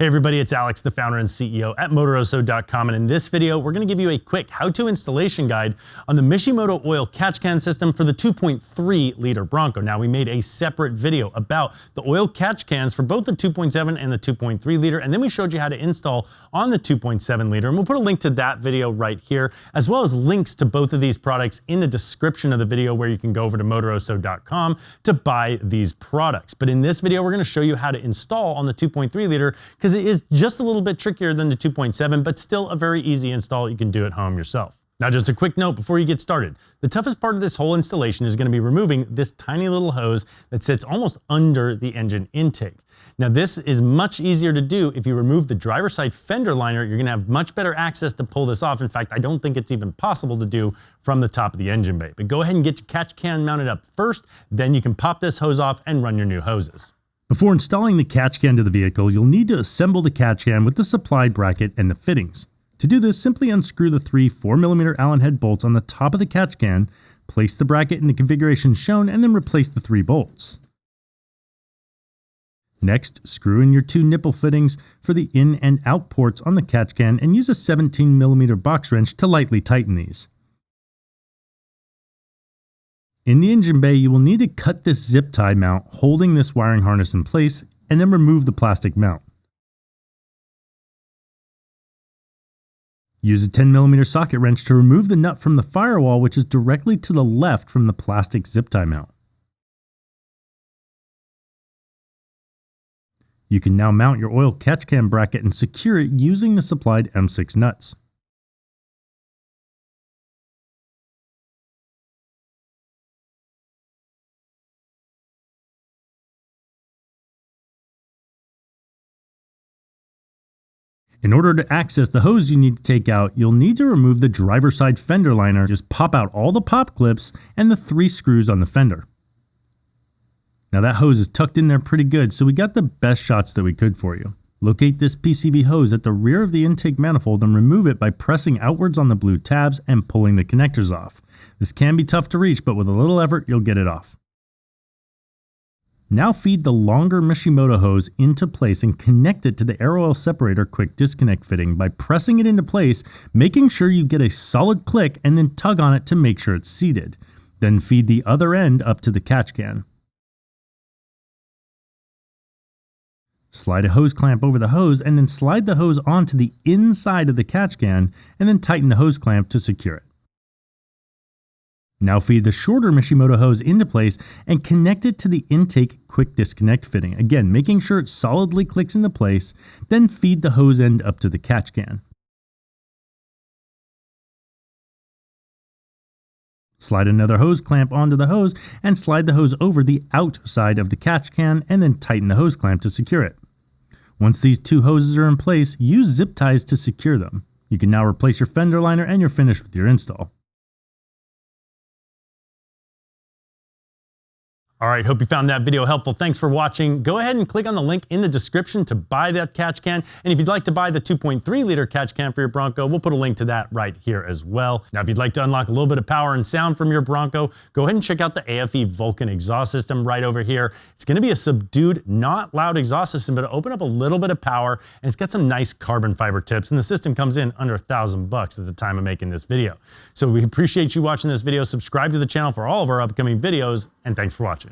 Hey everybody, it's Alex, the founder and CEO at Motoroso.com, and in this video, we're going to give you a quick how-to installation guide on the Mishimoto Oil Catch Can system for the 2.3 liter Bronco. Now, we made a separate video about the oil catch cans for both the 2.7 and the 2.3 liter, and then we showed you how to install on the 2.7 liter, and we'll put a link to that video right here, as well as links to both of these products in the description of the video where you can go over to Motoroso.com to buy these products. But in this video, we're going to show you how to install on the 2.3 liter because it is just a little bit trickier than the 2.7, but still a very easy install you can do at home yourself. Now, just a quick note before you get started. The toughest part of this whole installation is going to be removing this tiny little hose that sits almost under the engine intake. Now, this is much easier to do if you remove the driver's side fender liner. You're going to have much better access to pull this off. In fact, I don't think it's even possible to do from the top of the engine bay. But go ahead and get your catch can mounted up first, then you can pop this hose off and run your new hoses. Before installing the catch can to the vehicle, you'll need to assemble the catch can with the supplied bracket and the fittings. To do this, simply unscrew the three 4mm Allen head bolts on the top of the catch can, place the bracket in the configuration shown, and then replace the 3 bolts. Next, screw in your 2 nipple fittings for the in and out ports on the catch can and use a 17mm box wrench to lightly tighten these. In the engine bay, you will need to cut this zip tie mount holding this wiring harness in place and then remove the plastic mount. Use a 10mm socket wrench to remove the nut from the firewall, which is directly to the left from the plastic zip tie mount. You can now mount your oil catch can bracket and secure it using the supplied M6 nuts. In order to access the hose you need to take out, you'll need to remove the driver's side fender liner. Just pop out all the pop clips and the 3 screws on the fender. Now that hose is tucked in there pretty good, so we got the best shots that we could for you. Locate this PCV hose at the rear of the intake manifold and remove it by pressing outwards on the blue tabs and pulling the connectors off. This can be tough to reach, but with a little effort, you'll get it off. Now feed the longer Mishimoto hose into place and connect it to the air oil separator quick disconnect fitting by pressing it into place, making sure you get a solid click and then tug on it to make sure it's seated. Then feed the other end up to the catch can. Slide a hose clamp over the hose and then slide the hose onto the inside of the catch can and then tighten the hose clamp to secure it. Now feed the shorter Mishimoto hose into place and connect it to the intake quick disconnect fitting. Again, making sure it solidly clicks into place, then feed the hose end up to the catch can. Slide another hose clamp onto the hose and slide the hose over the outside of the catch can and then tighten the hose clamp to secure it. Once these 2 hoses are in place, use zip ties to secure them. You can now replace your fender liner and you're finished with your install. All right, hope you found that video helpful. Thanks for watching. Go ahead and click on the link in the description to buy that catch can. And if you'd like to buy the 2.3 liter catch can for your Bronco, we'll put a link to that right here as well. Now, if you'd like to unlock a little bit of power and sound from your Bronco, go ahead and check out the AFE Vulcan exhaust system right over here. It's going to be a subdued, not loud exhaust system, but it'll open up a little bit of power, and it's got some nice carbon fiber tips, and the system comes in under $1,000 at the time of making this video. So we appreciate you watching this video. Subscribe to the channel for all of our upcoming videos, and thanks for watching.